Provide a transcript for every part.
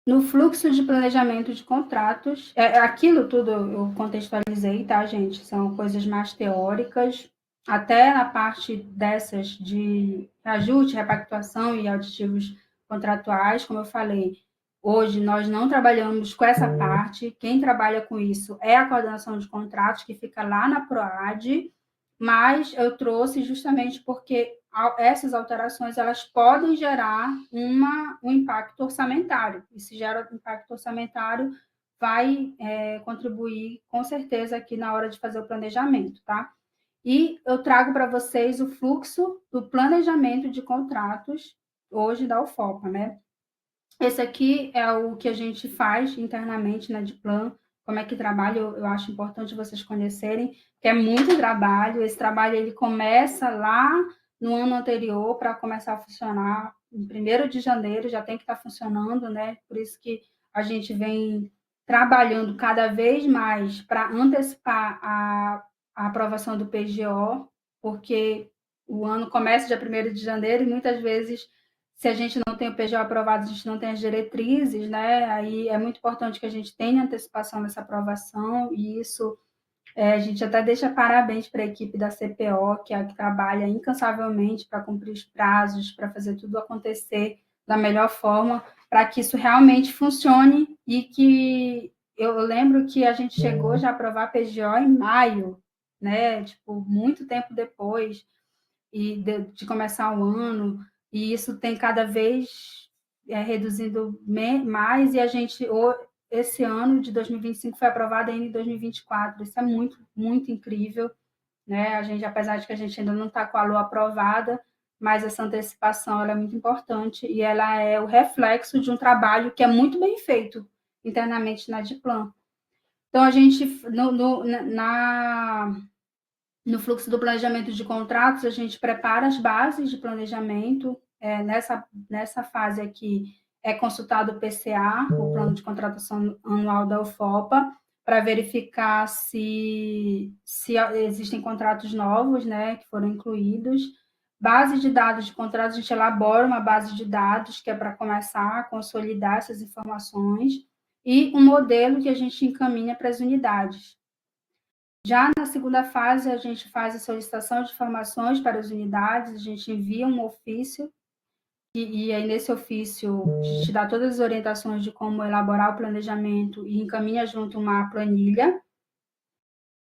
No fluxo de planejamento de contratos, aquilo tudo eu contextualizei, tá, gente? São coisas mais teóricas, até na parte dessas de ajuste, repactuação e auditivos contratuais, como eu falei, hoje nós não trabalhamos com essa parte, quem trabalha com isso é a coordenação de contratos, que fica lá na PROAD, mas eu trouxe justamente porque essas alterações elas podem gerar um impacto orçamentário. E se gera um impacto orçamentário, vai contribuir com certeza aqui na hora de fazer o planejamento, tá? E eu trago para vocês o fluxo do planejamento de contratos hoje da UFOPA, né? Esse aqui é o que a gente faz internamente na Diplan, como é que trabalha, eu acho importante vocês conhecerem, que é muito trabalho, esse trabalho ele começa lá no ano anterior para começar a funcionar, em 1º de janeiro já tem que estar funcionando, né? Por isso que a gente vem trabalhando cada vez mais para antecipar a aprovação do PGO, porque o ano começa dia 1º de janeiro e muitas vezes se a gente não tem o PGO aprovado, a gente não tem as diretrizes, né? Aí é muito importante que a gente tenha antecipação nessa aprovação, e isso a gente até deixa parabéns para a equipe da CPO, que é a que trabalha incansavelmente para cumprir os prazos, para fazer tudo acontecer da melhor forma, para que isso realmente funcione e que eu lembro que a gente chegou já a aprovar PGO em maio, né? Tipo, muito tempo depois e de começar o ano, e isso tem cada vez reduzindo mais, e a gente, esse ano de 2025 foi aprovado ainda em 2024, isso é muito, muito incrível, né? A gente, apesar de que a gente ainda não está com a LOA aprovada, mas essa antecipação ela é muito importante e ela é o reflexo de um trabalho que é muito bem feito internamente na Diplan. Então, a gente, no fluxo do planejamento de contratos, a gente prepara as bases de planejamento. Nessa fase aqui, é consultado o PCA, o Plano de Contratação Anual da UFOPA, para verificar se existem contratos novos, né, que foram incluídos. Base de dados de contratos, a gente elabora uma base de dados que é para começar a consolidar essas informações e um modelo que a gente encaminha para as unidades. Já na segunda fase, a gente faz a solicitação de informações para as unidades, a gente envia um ofício, e aí nesse ofício a gente dá todas as orientações de como elaborar o planejamento e encaminha junto uma planilha.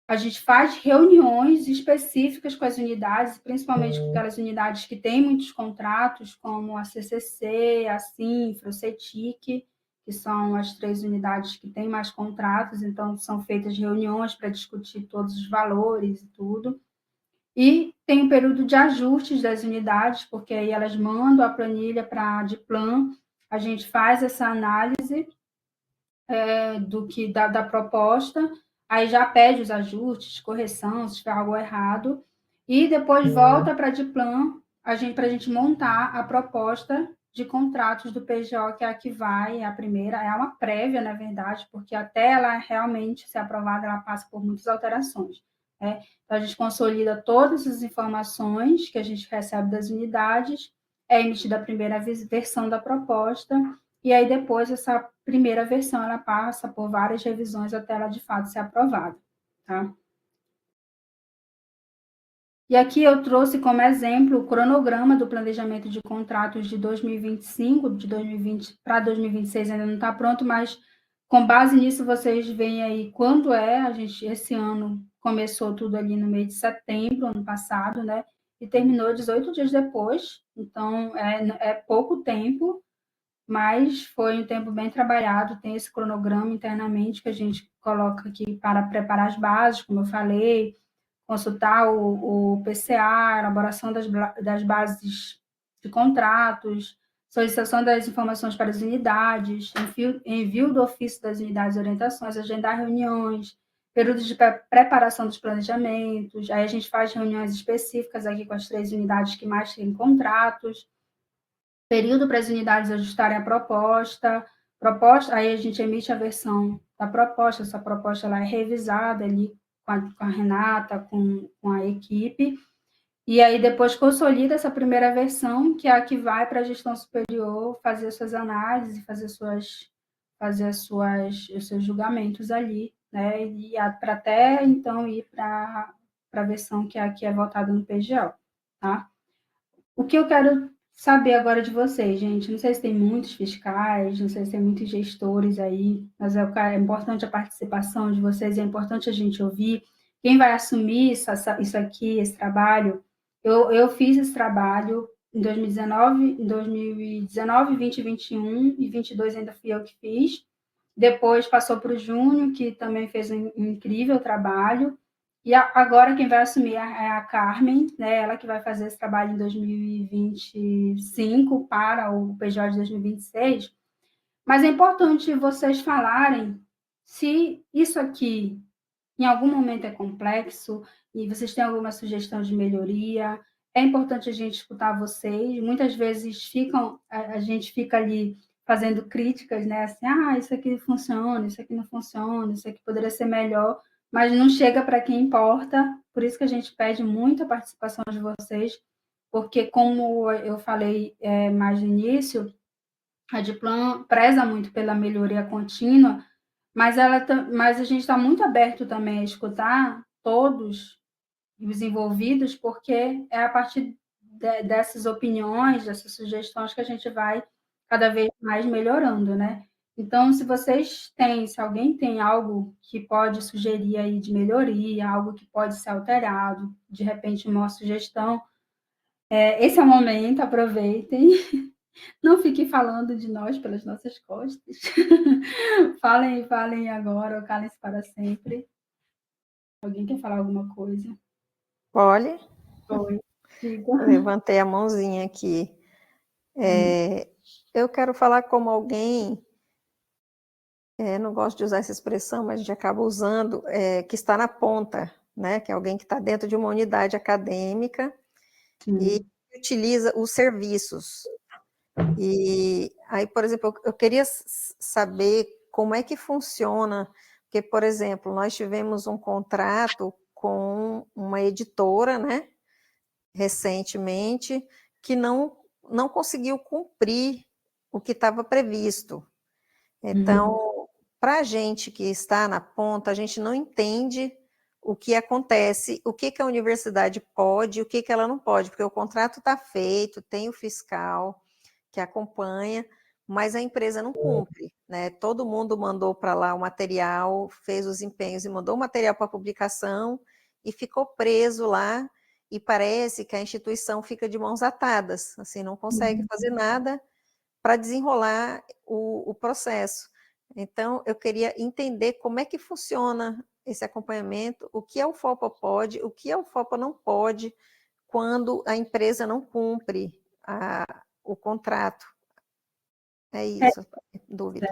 A gente faz reuniões específicas com as unidades, principalmente com aquelas unidades que têm muitos contratos, como a CCC, a Sinfra, o CETIC, que são as 3 unidades que têm mais contratos, então são feitas reuniões para discutir todos os valores e tudo. E tem o período de ajustes das unidades, porque aí elas mandam a planilha para a Diplan, a gente faz essa análise da proposta, aí já pede os ajustes, correção, se tiver algo errado, e depois volta para a Diplan para a gente montar a proposta de contratos do PGO, que é a que vai, é a primeira, é uma prévia, na verdade, porque até ela realmente ser aprovada, ela passa por muitas alterações. Né? Então, a gente consolida todas as informações que a gente recebe das unidades, é emitida a primeira versão da proposta, e aí depois essa primeira versão ela passa por várias revisões até ela de fato ser aprovada, tá? E aqui eu trouxe como exemplo o cronograma do planejamento de contratos de 2025, de 2020 para 2026 ainda não está pronto, mas com base nisso vocês veem aí quando a gente esse ano começou tudo ali no mês de setembro, ano passado, né? E terminou 18 dias depois, então é pouco tempo, mas foi um tempo bem trabalhado, tem esse cronograma internamente que a gente coloca aqui para preparar as bases, como eu falei, consultar o PCA, elaboração das bases de contratos, solicitação das informações para as unidades, envio do ofício das unidades de orientações, agendar reuniões, períodos de preparação dos planejamentos, aí a gente faz reuniões específicas aqui com as 3 unidades que mais têm contratos, período para as unidades ajustarem a proposta, aí a gente emite a versão da proposta, essa proposta ela é revisada ali com a Renata, com a equipe, e aí depois consolida essa primeira versão, que é a que vai para a gestão superior fazer suas análises, fazer suas fazer os seus julgamentos ali, né? E para até então ir para a versão que aqui é votada no PGO, tá? O que eu quero saber agora de vocês, gente, não sei se tem muitos fiscais, não sei se tem muitos gestores aí, mas é importante a participação de vocês, é importante a gente ouvir. Quem vai assumir isso aqui, esse trabalho? Eu fiz esse trabalho em 2019, 20, 21 e 22 ainda fui eu que fiz. Depois passou para o Júnior, que também fez um incrível trabalho. E agora quem vai assumir é a Carmen, né? Ela que vai fazer esse trabalho em 2025 para o PJ de 2026. Mas é importante vocês falarem se isso aqui em algum momento é complexo e vocês têm alguma sugestão de melhoria. É importante a gente escutar vocês. Muitas vezes a gente fica ali fazendo críticas, né? Assim, isso aqui funciona, isso aqui não funciona, isso aqui poderia ser melhor, mas não chega para quem importa. Por isso que a gente pede muito a participação de vocês, porque como eu falei mais no início, a Diplan preza muito pela melhoria contínua, mas a gente está muito aberto também a escutar todos os envolvidos, porque é a partir dessas opiniões, dessas sugestões que a gente vai cada vez mais melhorando, né? Então, se alguém tem algo que pode sugerir aí de melhoria, algo que pode ser alterado, de repente uma sugestão, esse é o momento, aproveitem. Não fiquem falando de nós pelas nossas costas. Falem agora ou calem-se para sempre. Alguém quer falar alguma coisa? Olha, Oi. Levantei a mãozinha aqui. Eu quero falar como alguém, não gosto de usar essa expressão, mas a gente acaba usando, que está na ponta, né? Que é alguém que está dentro de uma unidade acadêmica e utiliza os serviços. E aí, por exemplo, eu queria saber como é que funciona, porque, por exemplo, nós tivemos um contrato com uma editora, né, recentemente, que não conseguiu cumprir o que estava previsto. Então, para a gente que está na ponta, a gente não entende o que acontece, o que a universidade pode, o que ela não pode, porque o contrato está feito, tem o fiscal que acompanha, mas a empresa não cumpre, né? Todo mundo mandou para lá o material, fez os empenhos e mandou o material para publicação e ficou preso lá, e parece que a instituição fica de mãos atadas, assim, não consegue fazer nada para desenrolar o processo. Então, eu queria entender como é que funciona esse acompanhamento, o que a UFOPA pode, o que a UFOPA não pode, quando a empresa não cumpre o contrato. É isso, dúvida.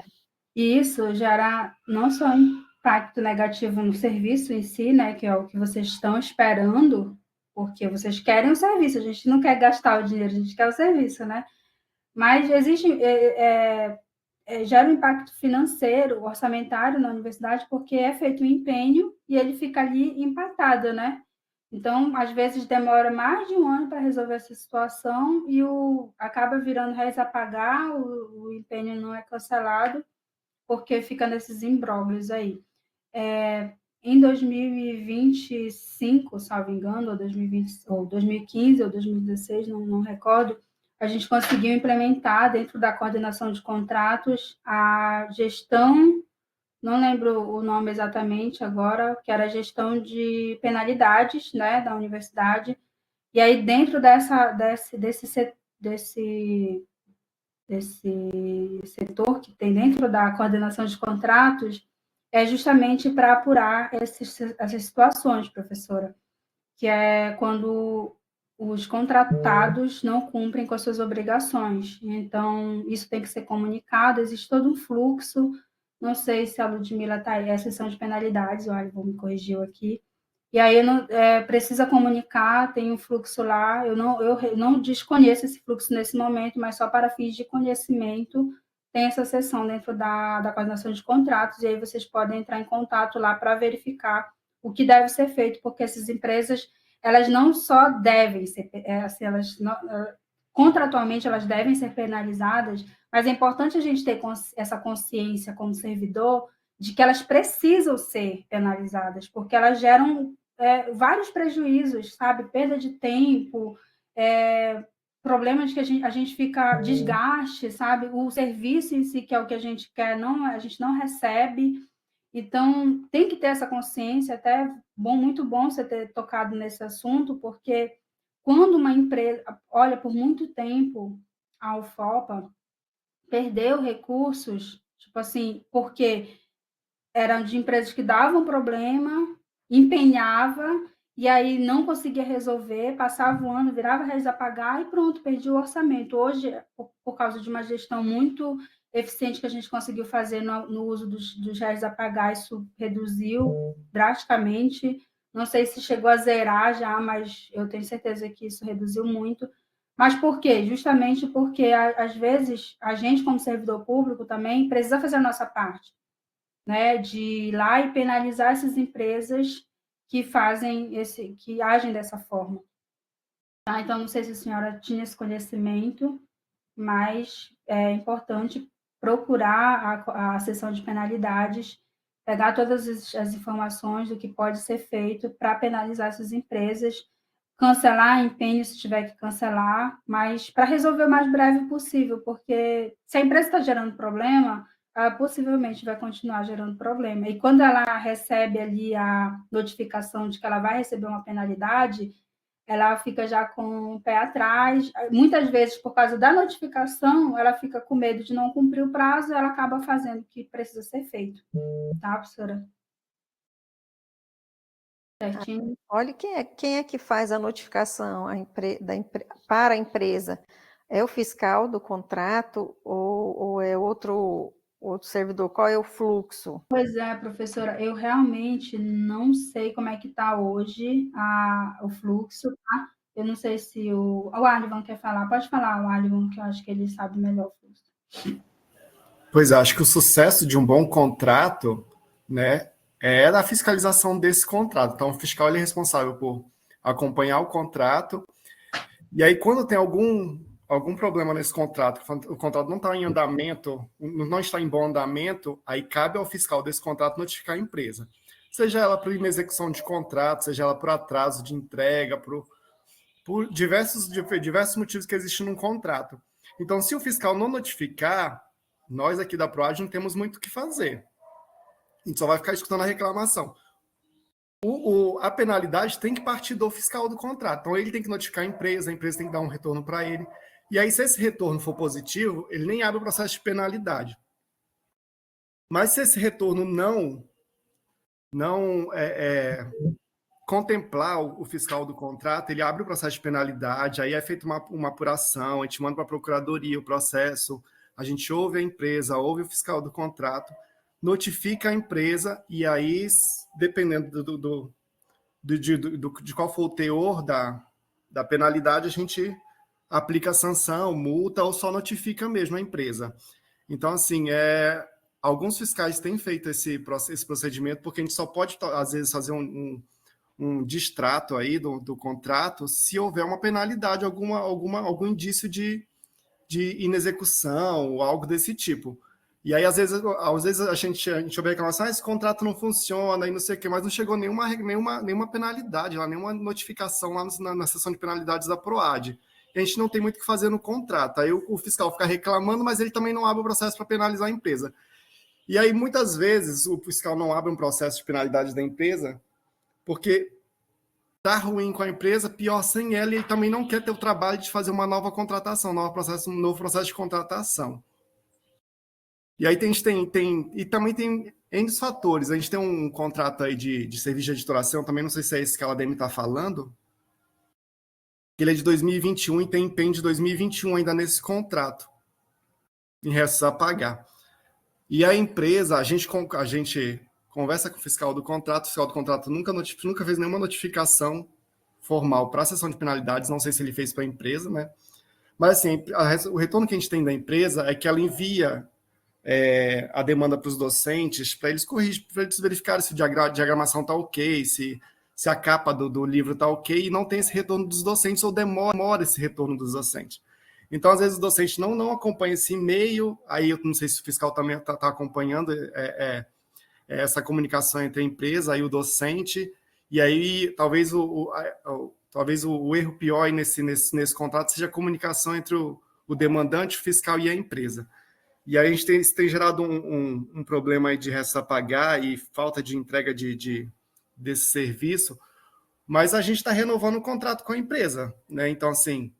E isso gera não só impacto negativo no serviço em si, né, que é o que vocês estão esperando, porque vocês querem o serviço, a gente não quer gastar o dinheiro, a gente quer o serviço, né? Mas gera um impacto financeiro, orçamentário na universidade, porque é feito um empenho e ele fica ali empatado, né? Então, às vezes demora mais de um ano para resolver essa situação e acaba virando réis a pagar, o empenho não é cancelado, porque fica nesses imbróglios aí. Em 2025, salvo engano, ou 2020, ou 2015 ou 2016, não recordo, a gente conseguiu implementar dentro da coordenação de contratos a gestão, não lembro o nome exatamente agora, que era a gestão de penalidades, né, da universidade. E aí dentro desse setor que tem dentro da coordenação de contratos é justamente para apurar essas situações, professora, que é quando os contratados não cumprem com as suas obrigações. Então, isso tem que ser comunicado, existe todo um fluxo. Não sei se a Ludmila está aí, a seção de penalidades, olha, vou me corrigir aqui. E aí precisa comunicar, tem um fluxo lá, eu não desconheço esse fluxo nesse momento, mas só para fins de conhecimento, tem essa seção dentro da coordenação de contratos, e aí vocês podem entrar em contato lá para verificar o que deve ser feito, porque essas empresas, elas não só devem ser, assim, contratualmente elas devem ser penalizadas, Mas é importante a gente ter essa consciência como servidor de que elas precisam ser penalizadas, porque elas geram vários prejuízos, sabe? Perda de tempo, problemas que a gente fica desgaste, sabe? O serviço em si, que é o que a gente quer, não, a gente não recebe. Então, tem que ter essa consciência, até muito bom você ter tocado nesse assunto, porque quando uma empresa, olha, por muito tempo, a UFOPA perdeu recursos, tipo assim, porque eram de empresas que davam problema, empenhava, e aí não conseguia resolver, passava o ano, virava reais a pagar e pronto, perdi o orçamento. Hoje, por causa de uma gestão muito eficiente que a gente conseguiu fazer no uso dos reais a pagar, isso reduziu drasticamente. Não sei se chegou a zerar já, mas eu tenho certeza que isso reduziu muito. Mas por quê? Justamente porque, às vezes, a gente, como servidor público, também precisa fazer a nossa parte, né, de ir lá e penalizar essas empresas que que agem dessa forma. Tá? Então, não sei se a senhora tinha esse conhecimento, mas é importante procurar a seção de penalidades, pegar todas as informações do que pode ser feito para penalizar essas empresas, cancelar empenho se tiver que cancelar, mas para resolver o mais breve possível, porque se a empresa está gerando problema, ela possivelmente vai continuar gerando problema. E quando ela recebe ali a notificação de que ela vai receber uma penalidade, ela fica já com o pé atrás. Muitas vezes, por causa da notificação, ela fica com medo de não cumprir o prazo, ela acaba fazendo o que precisa ser feito. Tá, professora? Certinho? Olha, quem é que faz a notificação para a empresa? É o fiscal do contrato ou é outro servidor? Qual é o fluxo? Pois é, professora, eu realmente não sei como é que está hoje o fluxo, tá? Eu não sei se o Arlivan quer falar. Pode falar, o Arlivan, que eu acho que ele sabe melhor o fluxo. Pois é, acho que o sucesso de um bom contrato, né, é a fiscalização desse contrato. Então, o fiscal ele é responsável por acompanhar o contrato. E aí, quando tem algum problema nesse contrato, o contrato não está em andamento, não está em bom andamento, aí cabe ao fiscal desse contrato notificar a empresa. Seja ela por execução de contrato, seja ela por atraso de entrega, por diversos motivos que existem num contrato. Então, se o fiscal não notificar, nós aqui da PROAD não temos muito o que fazer. A gente só vai ficar escutando a reclamação. A penalidade tem que partir do fiscal do contrato. Então, ele tem que notificar a empresa tem que dar um retorno para ele. E aí, se esse retorno for positivo, ele nem abre o processo de penalidade. Mas se esse retorno não contemplar o fiscal do contrato, ele abre o processo de penalidade, aí é feita uma apuração, a gente manda para a procuradoria o processo, a gente ouve a empresa, ouve o fiscal do contrato, notifica a empresa, e aí, dependendo de qual for o teor da penalidade, a gente aplica a sanção, multa, ou só notifica mesmo a empresa. Então, assim, alguns fiscais têm feito esse procedimento, porque a gente só pode, às vezes, fazer um distrato aí do contrato se houver uma penalidade, algum indício de inexecução ou algo desse tipo. E aí, às vezes a gente ouve reclamação, esse contrato não funciona e não sei o quê, mas não chegou nenhuma penalidade, nenhuma notificação lá na seção de penalidades da PROAD. E a gente não tem muito o que fazer no contrato. Aí o fiscal fica reclamando, mas ele também não abre o processo para penalizar a empresa. E aí, muitas vezes, o fiscal não abre um processo de penalidade da empresa porque tá ruim com a empresa, pior sem ela, e ele também não quer ter o trabalho de fazer uma nova contratação, um novo processo de contratação. E aí e também tem N fatores. A gente tem um contrato aí de serviço de editoração, também não sei se é esse que a Lademe está falando, ele é de 2021 e tem empenho de 2021 ainda nesse contrato, em restos a pagar. E a empresa, a gente conversa com o fiscal do contrato nunca fez nenhuma notificação formal para a seção de penalidades, não sei se ele fez para a empresa, né? Mas, assim, o retorno que a gente tem da empresa é que ela envia a demanda para os docentes para eles verificarem se a diagramação está ok, se a capa do livro está ok, e não tem esse retorno dos docentes, ou demora esse retorno dos docentes. Então, às vezes, o docente não acompanha esse e-mail, aí eu não sei se o fiscal também está acompanhando essa comunicação entre a empresa e o docente, e aí talvez o erro pior aí nesse contrato seja a comunicação entre o demandante, o fiscal e a empresa. E aí a gente tem gerado um problema aí de restos a pagar e falta de entrega desse serviço, mas a gente está renovando o contrato com a empresa, né? Então, assim,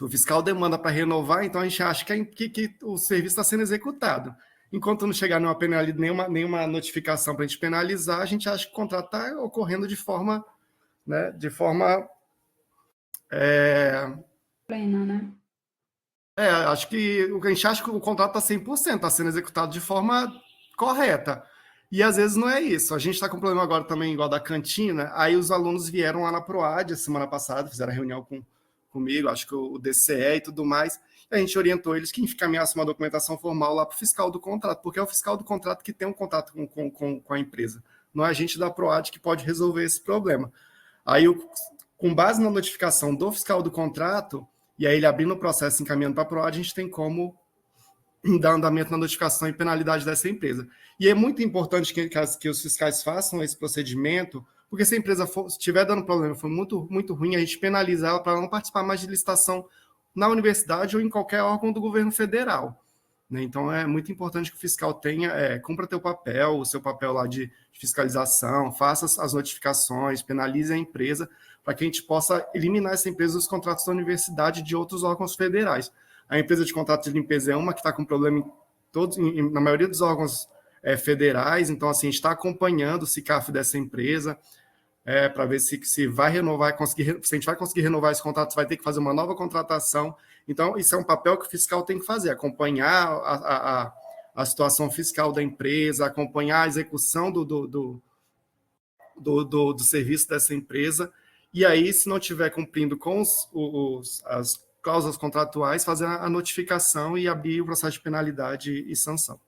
o fiscal demanda para renovar, então a gente acha que o serviço está sendo executado. Enquanto não chegar nenhuma notificação para a gente penalizar, a gente acha que o contrato está ocorrendo de forma, né, plena, né? Acho que a gente acha que o contrato está 100%, está sendo executado de forma correta. E às vezes não é isso. A gente está com um problema agora também, igual da cantina. Aí os alunos vieram lá na PROAD a semana passada, fizeram a reunião comigo, acho que o DCE e tudo mais. E a gente orientou eles que encaminhassem uma documentação formal lá para o fiscal do contrato, porque é o fiscal do contrato que tem um contato com a empresa. Não é a gente da PROAD que pode resolver esse problema. Aí, com base na notificação do fiscal do contrato, e aí ele abrindo o processo e encaminhando para a PROAD, a gente tem como dar andamento na notificação e penalidade dessa empresa. E é muito importante que os fiscais façam esse procedimento, porque se a empresa estiver dando problema, for muito, muito ruim, a gente penaliza ela para não participar mais de licitação na universidade ou em qualquer órgão do governo federal. Né? Então, é muito importante que o fiscal cumpra o seu papel lá de fiscalização, faça as notificações, penalize a empresa, para que a gente possa eliminar essa empresa dos contratos da universidade e de outros órgãos federais. A empresa de contrato de limpeza é uma que está com problema na maioria dos órgãos federais, então, assim, a gente está acompanhando o CICAF dessa empresa, para ver se vai renovar, se a gente vai conseguir renovar esse contrato, se vai ter que fazer uma nova contratação. Então, isso é um papel que o fiscal tem que fazer, acompanhar a situação fiscal da empresa, acompanhar a execução do serviço dessa empresa, e aí, se não estiver cumprindo com as cláusulas contratuais, fazer a notificação e abrir o processo de penalidade e sanção.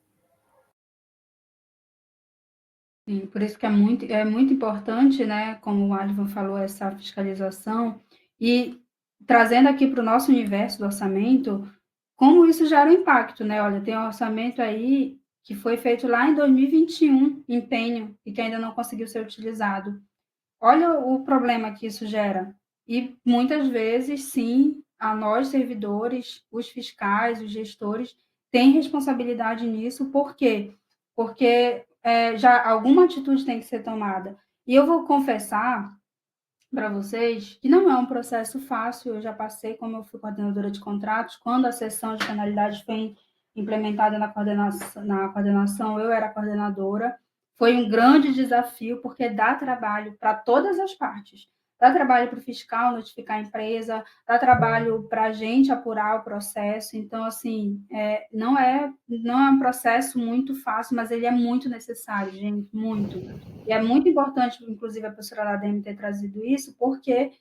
Sim, por isso que é muito importante, né, como o Alivan falou, essa fiscalização, e trazendo aqui para o nosso universo do orçamento, como isso gera impacto, né? Olha, tem um orçamento aí que foi feito lá em 2021, empenho, e que ainda não conseguiu ser utilizado. Olha o problema que isso gera. E muitas vezes, sim, a nós servidores, os fiscais, os gestores, têm responsabilidade nisso. Por quê? Porque já alguma atitude tem que ser tomada. E eu vou confessar para vocês que não é um processo fácil. Eu já passei, como eu fui coordenadora de contratos, quando a sessão de penalidades foi implementada na coordenação, eu era coordenadora. Foi um grande desafio, porque dá trabalho para todas as partes. Dá trabalho para o fiscal notificar a empresa, dá trabalho para a gente apurar o processo. Então, assim, não é um processo muito fácil, mas ele é muito necessário, gente, muito. E é muito importante, inclusive, a professora Lademe ter trazido isso, porque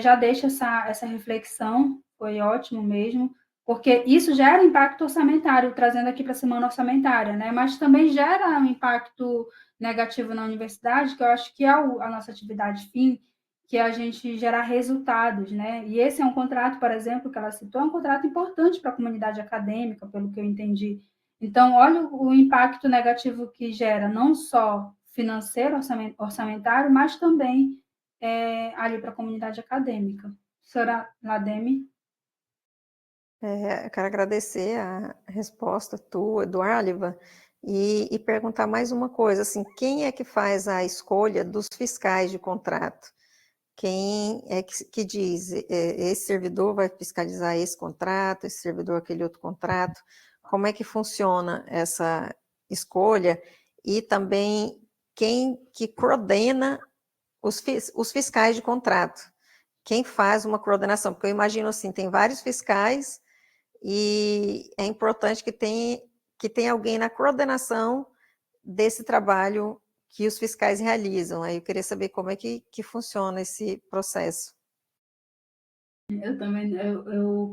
já deixa essa reflexão, foi ótimo mesmo, porque isso gera impacto orçamentário, trazendo aqui para a semana orçamentária, né? Mas também gera um impacto negativo na universidade, que eu acho que é a nossa atividade fim, que é a gente gerar resultados, né? E esse é um contrato, por exemplo, que ela citou, é um contrato importante para a comunidade acadêmica, pelo que eu entendi. Então, olha o impacto negativo que gera, não só financeiro, orçamentário, mas também ali para a comunidade acadêmica. Senhora Lademe? Eu quero agradecer a resposta tua, do Alivan, e perguntar mais uma coisa, assim, quem é que faz a escolha dos fiscais de contrato? Quem é que diz, esse servidor vai fiscalizar esse contrato, esse servidor aquele outro contrato? Como é que funciona essa escolha? E também quem que coordena os fiscais de contrato? Quem faz uma coordenação? Porque eu imagino assim, tem vários fiscais e é importante que tenha alguém na coordenação desse trabalho que os fiscais realizam. Aí eu queria saber como é que funciona esse processo. Eu também,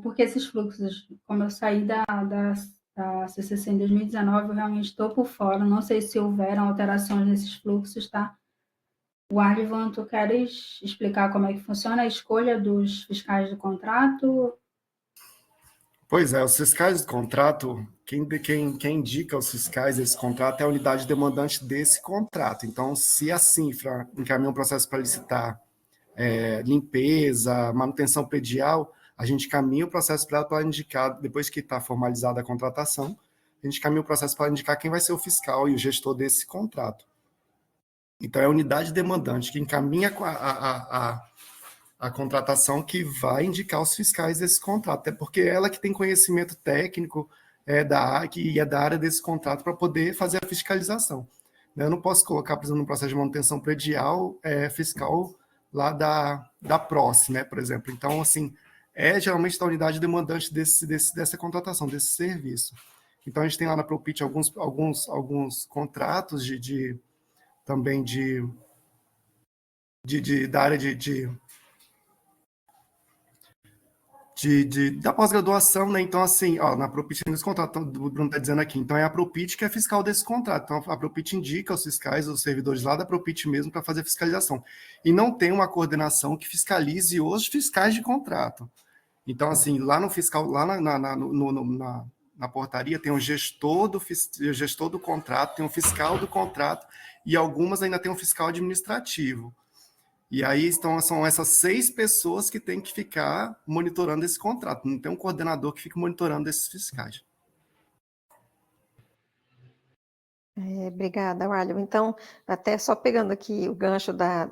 porque esses fluxos, como eu saí da CCC em 2019, eu realmente estou por fora, não sei se houveram alterações nesses fluxos, tá? O Alivan, tu queres explicar como é que funciona a escolha dos fiscais de contrato? Pois é, os fiscais de contrato, quem indica os fiscais desse contrato é a unidade demandante desse contrato. Então, se a Cinfra encaminha um processo para licitar limpeza, manutenção predial, a gente caminha o processo para ela indicar, depois que está formalizada a contratação, a gente caminha o processo para indicar quem vai ser o fiscal e o gestor desse contrato. Então, é a unidade demandante que encaminha a contratação que vai indicar os fiscais desse contrato, até porque é ela que tem conhecimento técnico que é da área desse contrato para poder fazer a fiscalização. Eu não posso colocar, por exemplo, no processo de manutenção predial, fiscal lá da PROS, né, por exemplo. Então, assim, geralmente a unidade demandante dessa contratação, desse serviço. Então, a gente tem lá na Propit alguns contratos também da área da pós-graduação, né? Então, assim, na Propit nesse contrato, o Bruno está dizendo aqui, então é a Propit que é fiscal desse contrato. Então, a Propit indica os fiscais, os servidores lá da Propit mesmo, para fazer a fiscalização. E não tem uma coordenação que fiscalize os fiscais de contrato. Então, assim, lá no fiscal, lá na portaria, tem o gestor do contrato, tem o fiscal do contrato, e algumas ainda tem um fiscal administrativo. E aí são essas 6 pessoas que têm que ficar monitorando esse contrato. Não tem um coordenador que fique monitorando esses fiscais. Obrigada, Wálio. Então, até só pegando aqui o gancho da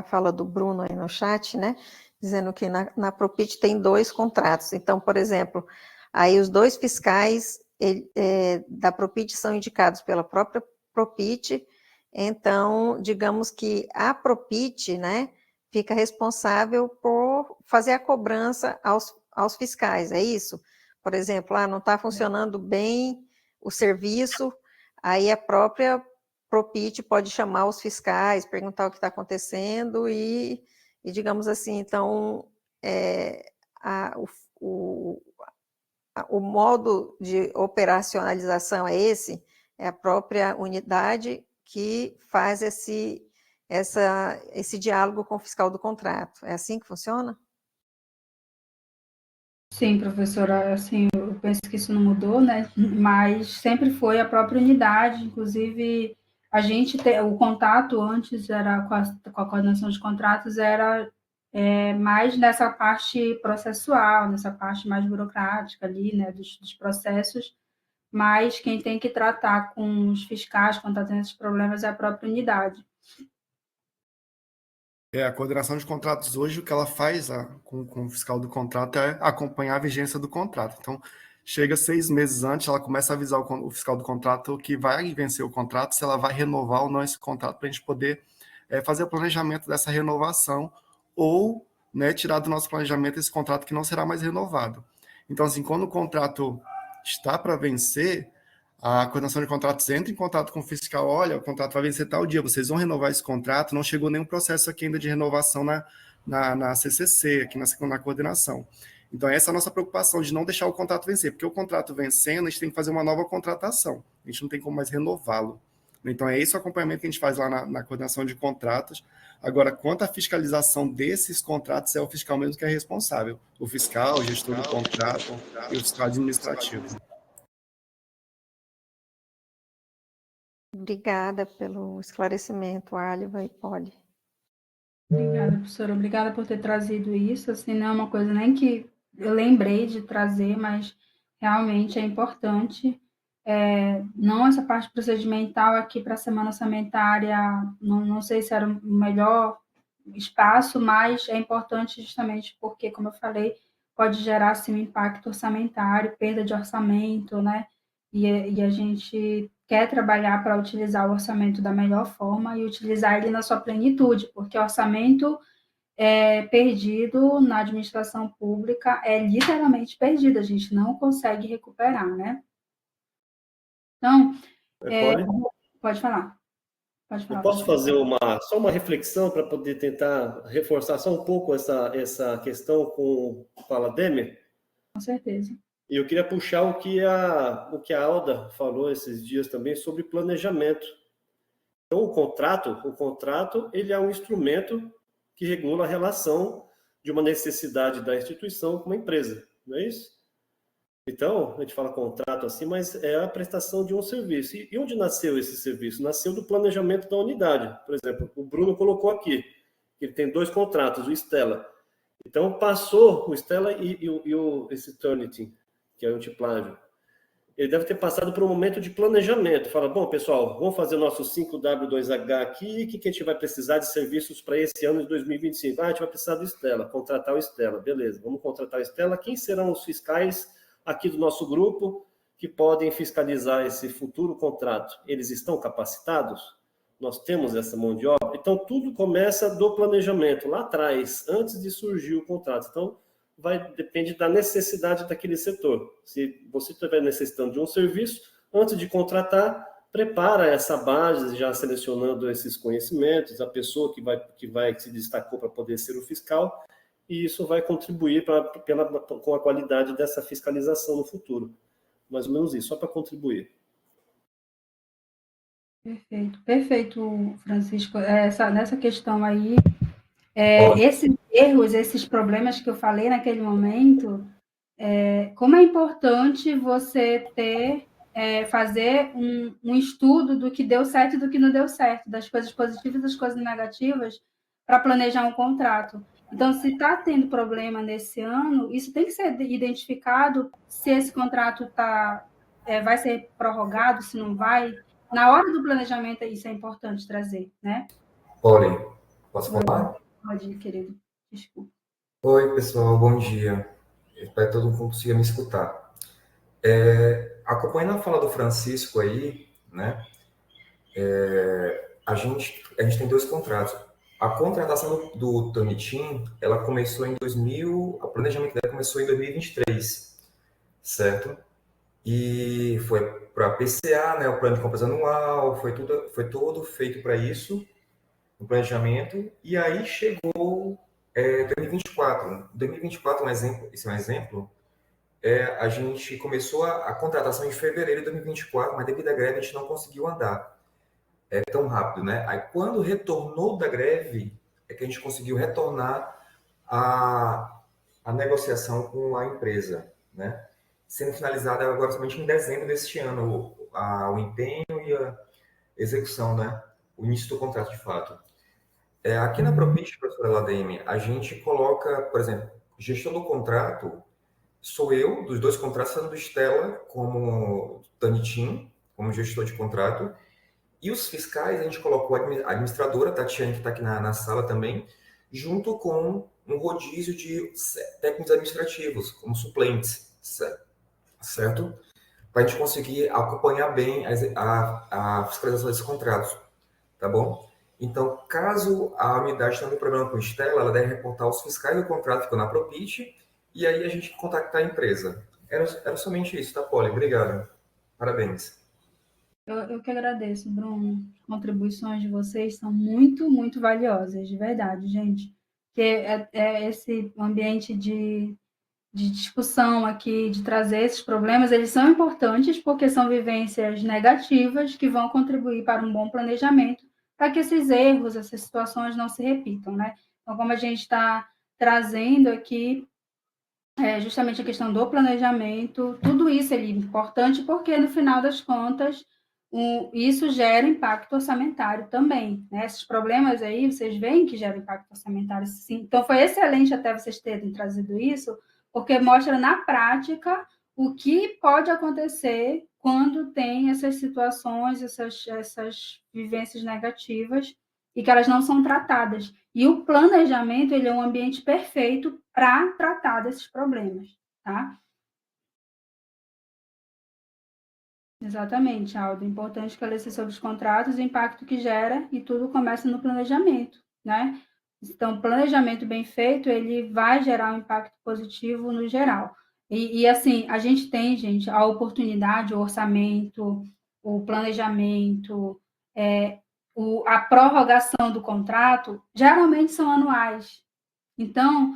fala do Bruno aí no chat, né? Dizendo que na Propit tem 2 contratos. Então, por exemplo, aí os 2 fiscais da Propit são indicados pela própria Propit. Então, digamos que a Propit, né, fica responsável por fazer a cobrança aos fiscais, é isso? Por exemplo, não está funcionando bem o serviço, aí a própria Propit pode chamar os fiscais, perguntar o que está acontecendo e, digamos assim, então, o modo de operacionalização é esse, é a própria unidade que faz esse diálogo com o fiscal do contrato. É assim que funciona? Sim, professora, assim, eu penso que isso não mudou, né? Mas sempre foi a própria unidade, inclusive o contato antes era com a coordenação de contratos era mais nessa parte processual, nessa parte mais burocrática ali, né, dos processos, mas quem tem que tratar com os fiscais quando está tendo esses problemas é a própria unidade. A coordenação de contratos hoje, o que ela faz com o fiscal do contrato é acompanhar a vigência do contrato. Então, chega 6 meses antes, ela começa a avisar o fiscal do contrato que vai vencer o contrato, se ela vai renovar ou não esse contrato, para a gente poder fazer o planejamento dessa renovação ou, né, tirar do nosso planejamento esse contrato que não será mais renovado. Então, assim, quando o contrato está para vencer, a coordenação de contratos entra em contato com o fiscal, olha, o contrato vai vencer tal dia, vocês vão renovar esse contrato, não chegou nenhum processo aqui ainda de renovação na CCC, aqui na coordenação. Então, essa é a nossa preocupação, de não deixar o contrato vencer, porque o contrato vencendo, a gente tem que fazer uma nova contratação, a gente não tem como mais renová-lo. Então, é esse o acompanhamento que a gente faz lá na coordenação de contratos. Agora, quanto à fiscalização desses contratos, é o fiscal mesmo que é responsável, o fiscal, o gestor do contrato e o fiscal administrativo. Obrigada pelo esclarecimento, Aliva e Poli. Obrigada, professora. Obrigada por ter trazido isso. Assim, não é uma coisa nem que eu lembrei de trazer, mas realmente é importante. Não essa parte procedimental aqui para a semana orçamentária, não sei se era o melhor espaço, mas é importante justamente porque, como eu falei, pode gerar assim, um impacto orçamentário, perda de orçamento, né? E a gente quer trabalhar para utilizar o orçamento da melhor forma e utilizar ele na sua plenitude, porque orçamento perdido na administração pública é literalmente perdido, a gente não consegue recuperar, né? Então, pode falar. Pode falar. Eu posso fazer só uma reflexão para poder tentar reforçar só um pouco essa questão com o Fala Demer? Com certeza. E eu queria puxar o que a Alda falou esses dias também sobre planejamento. Então, o contrato ele é um instrumento que regula a relação de uma necessidade da instituição com uma empresa, não é isso? Então, a gente fala contrato assim, mas é a prestação de um serviço. E onde nasceu esse serviço? Nasceu do planejamento da unidade. Por exemplo, o Bruno colocou aqui, que ele tem 2 contratos, o Stella. Então, passou o Stella esse Turnitin, que é o antiplágio. Ele deve ter passado por um momento de planejamento. Fala, bom, pessoal, vamos fazer o nosso 5W2H aqui, o que a gente vai precisar de serviços para esse ano de 2025? A gente vai precisar do Stella, contratar o Stella. Beleza, vamos contratar o Stella. Quem serão os fiscais aqui do nosso grupo que podem fiscalizar esse futuro contrato? Eles estão capacitados? Nós temos essa mão de obra? Então, tudo começa do planejamento, lá atrás, antes de surgir o contrato. Então, depende da necessidade daquele setor. Se você estiver necessitando de um serviço, antes de contratar, prepara essa base, já selecionando esses conhecimentos, a pessoa que vai se destacou para poder ser o fiscal, e isso vai contribuir com a qualidade dessa fiscalização no futuro. Mais ou menos isso, só para contribuir. Perfeito, Francisco. Nessa questão aí, esses erros, esses problemas que eu falei naquele momento, como é importante você fazer um estudo do que deu certo e do que não deu certo, das coisas positivas e das coisas negativas, para planejar um contrato. Então, se está tendo problema nesse ano, isso tem que ser identificado, se esse contrato vai ser prorrogado, se não vai. Na hora do planejamento, isso é importante trazer, né? Olhem, posso falar? Pode, querido. Desculpa. Oi, pessoal, bom dia. Espero que todo mundo consiga me escutar. Acompanhando a fala do Francisco aí, né? A gente tem 2 contratos. A contratação do Turnitin, ela começou em 2000, o planejamento dela começou em 2023, certo? E foi para a PCA, né, o plano de compras anual, foi todo feito para isso, o planejamento, e aí chegou 2024. 2024 isso é um exemplo. A gente começou a contratação em fevereiro de 2024, mas devido à greve a gente não conseguiu andar tão rápido, né? Aí quando retornou da greve, é que a gente conseguiu retornar a negociação com a empresa, né? Sendo finalizada agora somente em dezembro deste ano, o empenho e a execução, né? O início do contrato de fato. Aqui na Propit, professora Lademe, a gente coloca, por exemplo, gestor do contrato, sou eu, dos 2 contratos, sendo do Stella como Turnitin, como gestor de contrato, e os fiscais, a gente colocou a administradora, Tatiane, que está aqui na sala também, junto com um rodízio de técnicos administrativos, como suplentes, certo? Para a gente conseguir acompanhar bem a fiscalização desses contratos, tá bom? Então, caso a unidade tenha um problema com o Stella, ela deve reportar os fiscais do contrato que ficam na Propit, e aí a gente contactar a empresa. Era somente isso, tá, Poli? Obrigado. Parabéns. Eu que agradeço, Bruno. As contribuições de vocês são muito, muito valiosas, de verdade, gente. Que esse ambiente de discussão aqui, de trazer esses problemas, eles são importantes porque são vivências negativas que vão contribuir para um bom planejamento, para que esses erros, essas situações não se repitam, né? Então, como a gente está trazendo aqui, justamente a questão do planejamento, tudo isso é importante porque, no final das contas, isso gera impacto orçamentário também, né? Esses problemas aí, vocês veem que geram impacto orçamentário, sim. Então, foi excelente até vocês terem trazido isso, porque mostra na prática o que pode acontecer quando tem essas situações, essas vivências negativas e que elas não são tratadas. E o planejamento, ele é um ambiente perfeito para tratar desses problemas, tá? Exatamente, Aldo. É importante esclarecer sobre os contratos, o impacto que gera, e tudo começa no planejamento, né? Então, o planejamento bem feito, ele vai gerar um impacto positivo no geral. E assim, a gente tem, gente, a oportunidade, o orçamento, o planejamento, a prorrogação do contrato, geralmente são anuais. Então,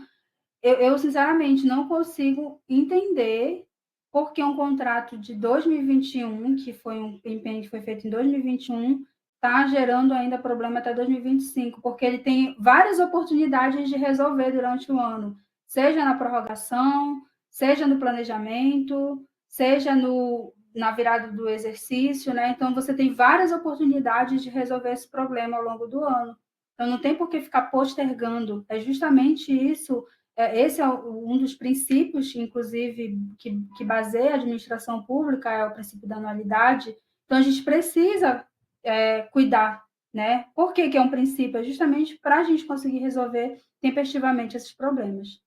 eu sinceramente não consigo entender porque um contrato de 2021, que foi um empenho que foi feito em 2021, está gerando ainda problema até 2025, porque ele tem várias oportunidades de resolver durante o ano, seja na prorrogação, seja no planejamento, seja na virada do exercício, né? Então, você tem várias oportunidades de resolver esse problema ao longo do ano. Então, não tem por que ficar postergando. É justamente isso. Esse é um dos princípios, inclusive, que baseia a administração pública, é o princípio da anualidade. Então, a gente precisa cuidar, né? Por que é um princípio? É justamente para a gente conseguir resolver tempestivamente esses problemas.